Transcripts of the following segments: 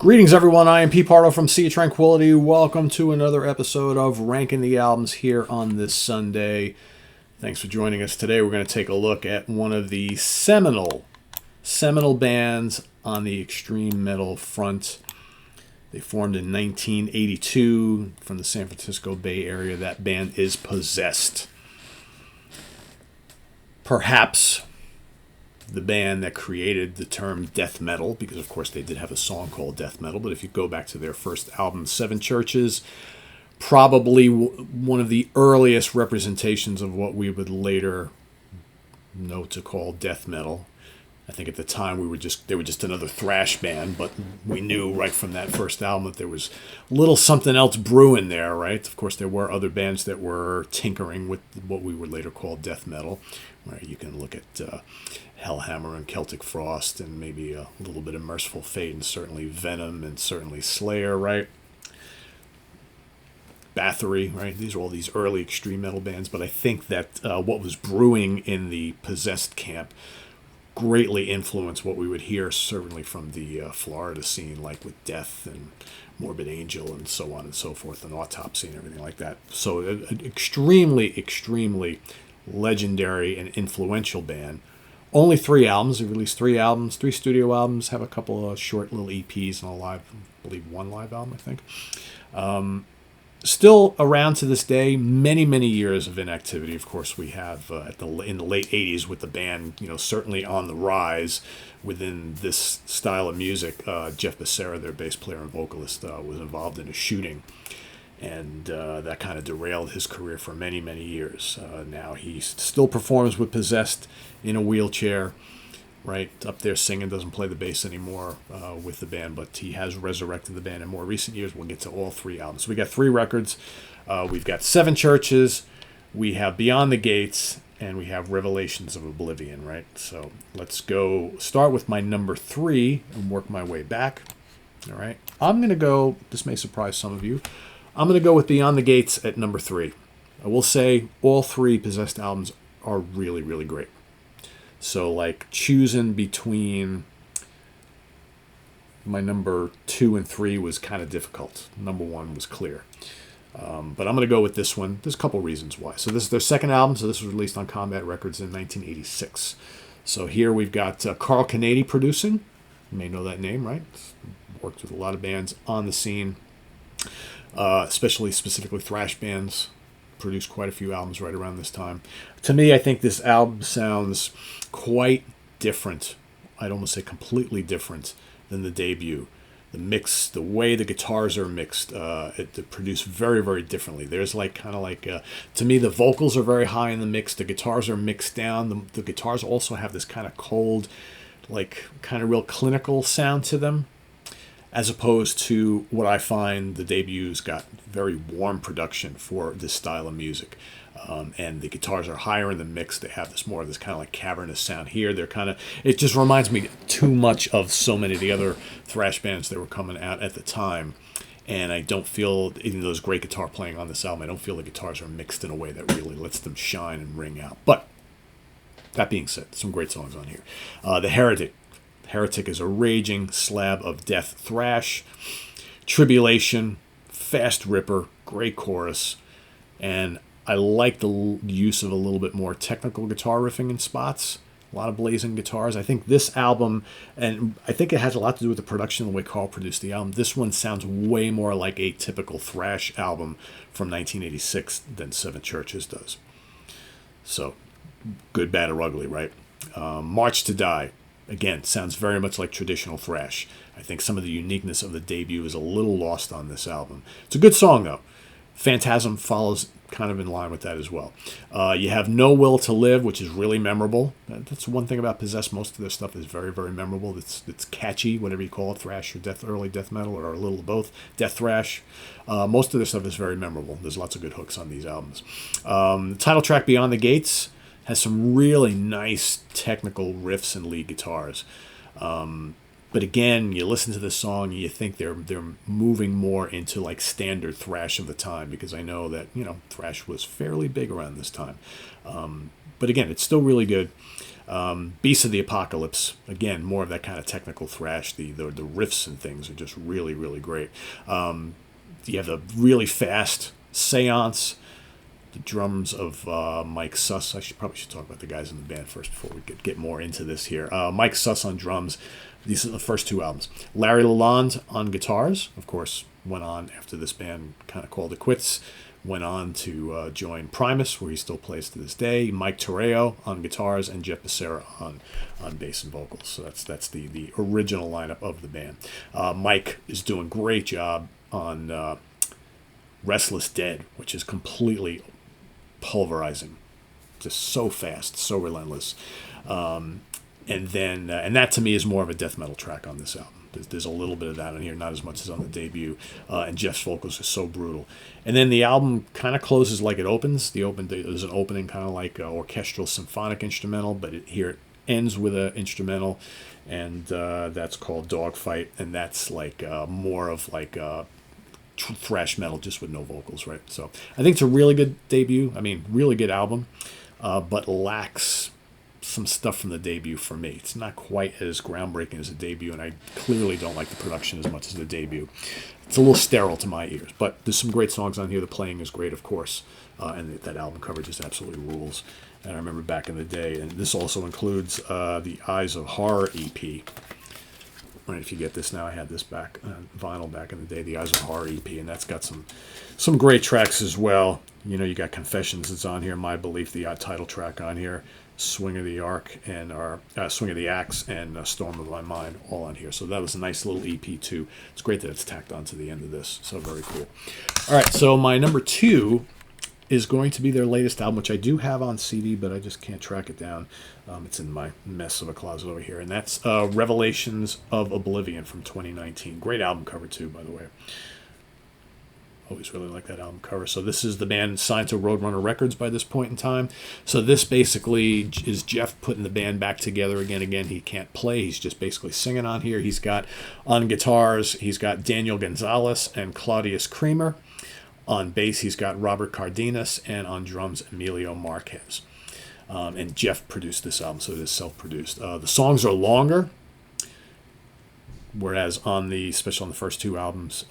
Greetings, everyone. I am Pete Pardo from Sea of Tranquility. Welcome to another episode of Ranking the Albums here on this Sunday. Thanks for joining us today. We're going to take a look at one of the seminal bands on the extreme metal front. They formed in 1982 from the San Francisco Bay Area. That band is Possessed. Perhaps the band that created the term death metal, because of course they did have a song called Death Metal, but if you go back to their first album, Seven Churches, probably one of the earliest representations of what we would later know to call death metal. I think at the time they were just another thrash band, but we knew right from that first album that there was a little something else brewing there, right? Of course, there were other bands that were tinkering with what we would later call death metal, right? You can look at Hellhammer and Celtic Frost and maybe a little bit of Merciful Fate and certainly Venom and certainly Slayer, right? Bathory, right? These are all these early extreme metal bands, but I think that what was brewing in the Possessed camp greatly influenced what we would hear certainly from the Florida scene, like with Death and Morbid Angel and so on and so forth, and Autopsy and everything like that. So an extremely legendary and influential band. Only 3 albums. They released 3 albums, 3 studio albums, have a couple of short little EPs and a live, I believe one live album, I think. Still around to this day, many years of inactivity. Of course, we have in the late 80s with the band, certainly on the rise within this style of music. Jeff Becerra, their bass player and vocalist, was involved in a shooting, and that kind of derailed his career for many years. Now he still performs with Possessed in a wheelchair, right up there singing, doesn't play the bass anymore with the band, but he has resurrected the band in more recent years. We'll get to all 3 albums. So we got 3 records. We've got Seven Churches, we have Beyond the Gates, and we have Revelations of Oblivion, right? So let's go start with my number 3 and work my way back. All right. I'm going to go, this may surprise some of you, I'm going to go with Beyond the Gates at number 3. I will say all 3 Possessed albums are really great. So, like, choosing between my number 2 and 3 was kind of difficult. Number 1 was clear. But I'm going to go with this one. There's a couple reasons why. So this is their second album. So this was released on Combat Records in 1986. So here we've got Carl Canady producing. You may know that name, right? Worked with a lot of bands on the scene, specifically thrash bands. Produced quite a few albums right around this time. To me, I think this album sounds quite different. I'd almost say completely different than the debut. The mix, the way the guitars are mixed, it produced very differently. There's to me, the vocals are very high in the mix. The guitars are mixed down. The guitars also have this kind of cold, like kind of real clinical sound to them, as opposed to what I find the debuts got very warm production for this style of music. And the guitars are higher in the mix. They have this kind of like cavernous sound here. It just reminds me too much of so many of the other thrash bands that were coming out at the time. And I don't feel, even though there's great guitar playing on this album, I don't feel the guitars are mixed in a way that really lets them shine and ring out. But that being said, some great songs on here. The Heretic. Heretic is a raging slab of death thrash. Tribulation, fast ripper, great chorus, and I like the use of a little bit more technical guitar riffing in spots. A lot of blazing guitars. I think this album, and I think it has a lot to do with the production, the way Carl produced the album. This one sounds way more like a typical thrash album from 1986 than Seven Churches does. So, good, bad, or ugly, right? March to Die. Again, sounds very much like traditional thrash. I think some of the uniqueness of the debut is a little lost on this album. It's a good song, though. Phantasm follows kind of in line with that as well. You have No Will to Live, which is really memorable. That's one thing about Possessed. Most of their stuff is very memorable. It's catchy, whatever you call it, thrash or early death metal, or a little of both. Death thrash. Most of their stuff is very memorable. There's lots of good hooks on these albums. The title track, Beyond the Gates, has some really nice technical riffs and lead guitars. But again, you listen to this song and you think they're moving more into like standard thrash of the time, because I know that, thrash was fairly big around this time. But again, it's still really good. Beast of the Apocalypse, again, more of that kind of technical thrash. The riffs and things are just really, really great. You have the really fast Seance, the drums of Mike Suss. Probably should talk about the guys in the band first before we get more into this here. Mike Suss on drums. These are the first two albums. Larry Lalonde on guitars, of course, went on after this band kind of called it quits. Went on to join Primus, where he still plays to this day. Mike Torreo on guitars and Jeff Becerra on bass and vocals. So that's the original lineup of the band. Mike is doing a great job on Restless Dead, which is completely pulverizing, just so fast, so relentless. And that to me is more of a death metal track on this album. There's a little bit of that on here, not as much as on the debut. And Jeff's vocals are so brutal. And then the album kind of closes like it opens. There's an opening kind of like orchestral symphonic instrumental, but here it ends with an instrumental, and that's called Dogfight, and that's like more of like thrash metal just with no vocals, right? So I think it's a really good debut. I mean, really good album, but lacks some stuff from the debut for me. It's not quite as groundbreaking as the debut, and I clearly don't like the production as much as the debut. It's a little sterile to my ears, but there's some great songs on here. The playing is great, of course, and that album cover just absolutely rules. And I remember back in the day, and this also includes the Eyes of Horror EP. Right, if you get this now, I had this back vinyl back in the day, the Eyes of Horror EP, and that's got some great tracks as well. You know, you got Confessions that's on here, My Belief, the title track on here, Swing of the Arc and Swing of the Axe and Storm of My Mind, all on here. So that was a nice little EP too. It's great that it's tacked on to the end of this. So very cool. All right, so my number 2 is going to be their latest album, which I do have on CD, but I just can't track it down. It's in my mess of a closet over here, and that's Revelations of Oblivion from 2019. Great album cover too, by the way. Always really like that album cover. So this is the band signed to Roadrunner Records by this point in time. So this basically is Jeff putting the band back together again. He can't play. He's just basically singing on here. He's got on guitars, he's got Daniel Gonzalez and Claudius Creamer. On bass, he's got Robert Cardenas, and on drums, Emilio Marquez. And Jeff produced this album, so it is self-produced. The songs are longer, whereas especially on the first two albums,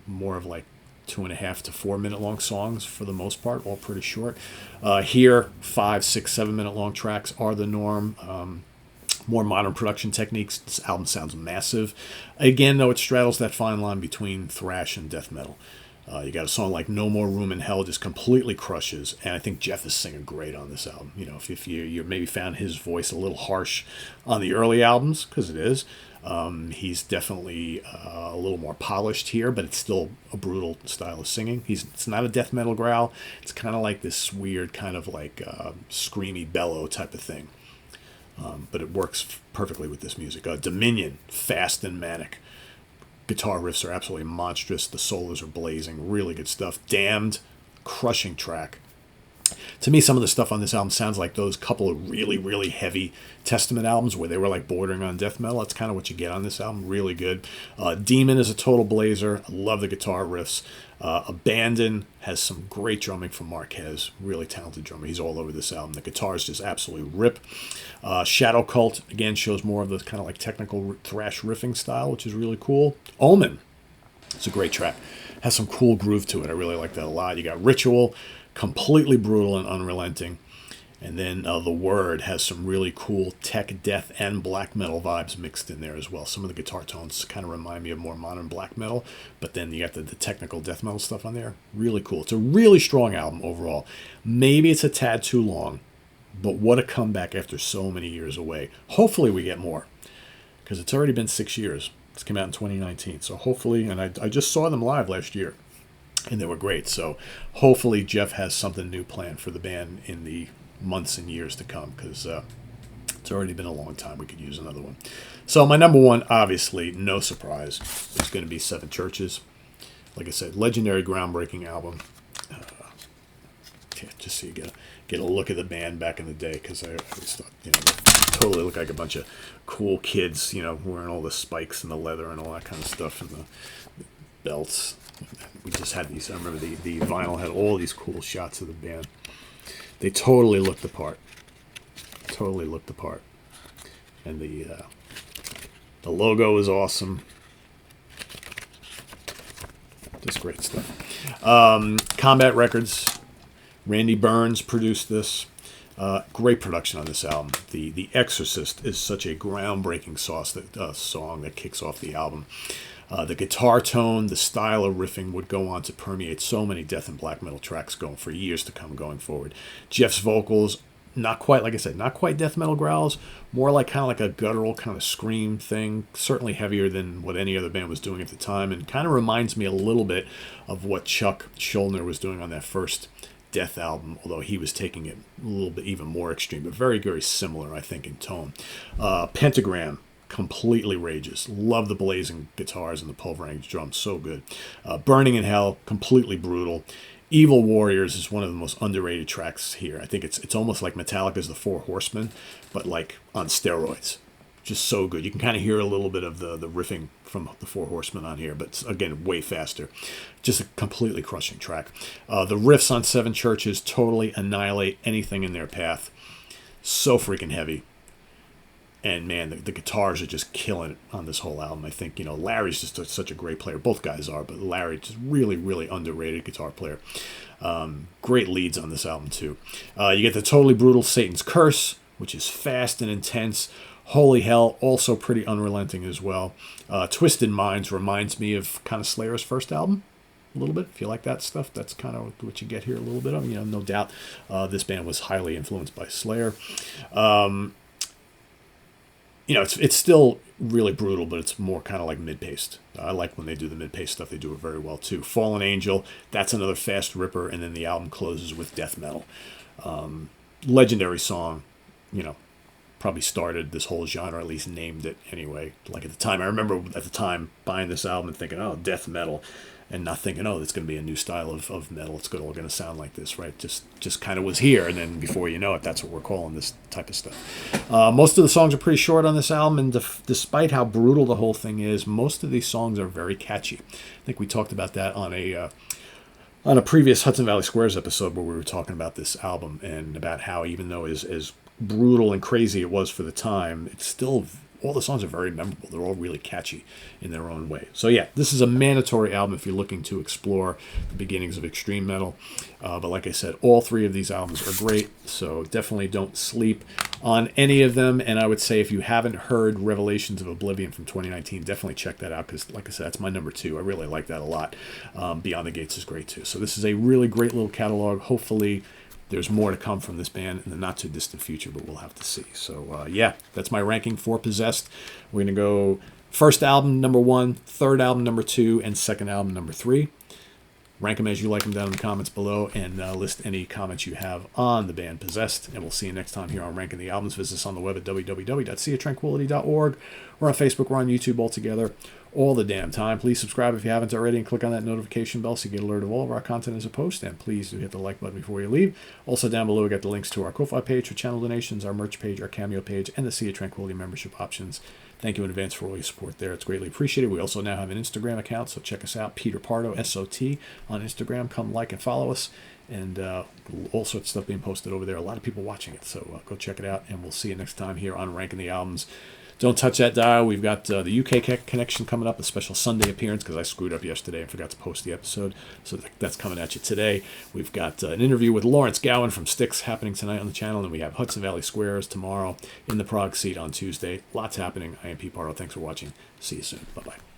more of like 2.5 to 4 minute long songs for the most part, all pretty short. Here, 5, 6, 7 minute long tracks are the norm. More modern production techniques. This album sounds massive. Again, though, it straddles that fine line between thrash and death metal. You got a song like No More Room in Hell, just completely crushes, and I think Jeff is singing great on this album. You know, if you maybe found his voice a little harsh on the early albums, because it is, he's definitely a little more polished here, but it's still a brutal style of singing. It's not a death metal growl. It's kind of like this weird kind of like screamy bellow type of thing, but it works perfectly with this music. Dominion, fast and manic. Guitar riffs are absolutely monstrous. The solos are blazing. Really good stuff. Damned, crushing track. To me, some of the stuff on this album sounds like those couple of really, really heavy Testament albums where they were like bordering on death metal. That's kind of what you get on this album. Really good. Demon is a total blazer. I love the guitar riffs. Abandon has some great drumming from Marquez. Really talented drummer. He's all over this album. The guitars just absolutely rip. Shadow Cult, again, shows more of the kind of like technical thrash riffing style, which is really cool. Omen, it's a great track. Has some cool groove to it. I really like that a lot. You got Ritual, completely brutal and unrelenting. And then The Word has some really cool tech, death, and black metal vibes mixed in there as well. Some of the guitar tones kind of remind me of more modern black metal, but then you got the technical death metal stuff on there. Really cool. It's a really strong album overall. Maybe it's a tad too long, but what a comeback after so many years away. Hopefully we get more, because it's already been 6 years. It's come out in 2019, so hopefully, and I just saw them live last year, and they were great. So hopefully Jeff has something new planned for the band in the months and years to come, because it's already been a long time. We could use another one. So my number 1, obviously, no surprise, is going to be Seven Churches. Like I said, legendary, groundbreaking album. Just so you get a look at the band back in the day, because I always thought, they totally look like a bunch of cool kids, wearing all the spikes and the leather and all that kind of stuff, and the belts. We just had these. I remember the vinyl had all these cool shots of the band. They totally looked the part. Totally looked the part. And the logo is awesome. Just great stuff. Combat Records. Randy Burns produced this. Great production on this album. The Exorcist is such a groundbreaking song that kicks off the album. The guitar tone, the style of riffing would go on to permeate so many death and black metal tracks going for years to come going forward. Jeff's vocals, not quite, like I said, not quite death metal growls, more like kind of like a guttural kind of scream thing, certainly heavier than what any other band was doing at the time, and kind of reminds me a little bit of what Chuck Schuldiner was doing on that first Death album, although he was taking it a little bit even more extreme, but very, very similar, I think, in tone. Pentagram, completely rages. Love the blazing guitars and the pulverizing drums, so good. Burning in Hell, completely brutal. Evil Warriors is one of the most underrated tracks here. I think it's almost like Metallica's The Four Horsemen, but like on steroids. Just so good. You can kind of hear a little bit of the riffing from The Four Horsemen on here, but again, way faster. Just a completely crushing track. The riffs on Seven Churches totally annihilate anything in their path. So freaking heavy. And man, the guitars are just killing it on this whole album. I think, Larry's just such a great player. Both guys are, but Larry just really, really underrated guitar player. Great leads on this album too. You get the totally brutal Satan's Curse, which is fast and intense. Holy Hell, also pretty unrelenting as well. Twisted Minds reminds me of kind of Slayer's first album. A little bit. If you like that stuff, that's kind of what you get here a little bit of. No doubt this band was highly influenced by Slayer. It's still really brutal, but it's more kind of like mid-paced. I like when they do the mid-paced stuff. They do it very well, too. Fallen Angel, that's another fast ripper, and then the album closes with death metal. Legendary song, probably started this whole genre, at least named it anyway. Like at the time, I remember at the time buying this album and thinking, oh, death metal, and not thinking, oh, it's going to be a new style of metal. It's all going to sound like this, right? Just kind of was here, and then before you know it, that's what we're calling this type of stuff. Most of the songs are pretty short on this album, and despite how brutal the whole thing is, most of these songs are very catchy. I think we talked about that on a previous Hudson Valley Squares episode where we were talking about this album and about how even though as brutal and crazy it was for the time, it's still, all the songs are very memorable. They're all really catchy in their own way. So yeah, this is a mandatory album if you're looking to explore the beginnings of extreme metal. But like I said, all three of these albums are great, so definitely don't sleep on any of them. And I would say if you haven't heard Revelations of Oblivion from 2019, definitely check that out because, like I said, that's my number 2. I really like that a lot. Beyond the Gates is great too. So this is a really great little catalog. Hopefully there's more to come from this band in the not-too-distant future, but we'll have to see. So, yeah, that's my ranking for Possessed. We're going to go first album, number 1, third album, number 2, and second album, number 3. Rank them as you like them down in the comments below, and list any comments you have on the band Possessed. And we'll see you next time here on Ranking the Albums. Visit us on the web at www.seaoftranquility.org. We're on Facebook. We're on YouTube all together all the damn time. Please subscribe if you haven't already and click on that notification bell so you get alerted of all of our content as a post. And please do hit the like button before you leave. Also down below we got the links to our Ko-Fi page for channel donations, our merch page, our Cameo page, and the Sea of Tranquility membership options. Thank you in advance for all your support there. It's greatly appreciated. We also now have an Instagram account, so check us out, Peter Pardo, SOT, on Instagram. Come like and follow us. And all sorts of stuff being posted over there. A lot of people watching it, so go check it out. And we'll see you next time here on Ranking the Albums. Don't touch that dial. We've got the UK connection coming up, a special Sunday appearance because I screwed up yesterday and forgot to post the episode. So that's coming at you today. We've got an interview with Lawrence Gowan from Styx happening tonight on the channel. And we have Hudson Valley Squares tomorrow in the Prague seat on Tuesday. Lots happening. I am Pete Pardo. Thanks for watching. See you soon. Bye-bye.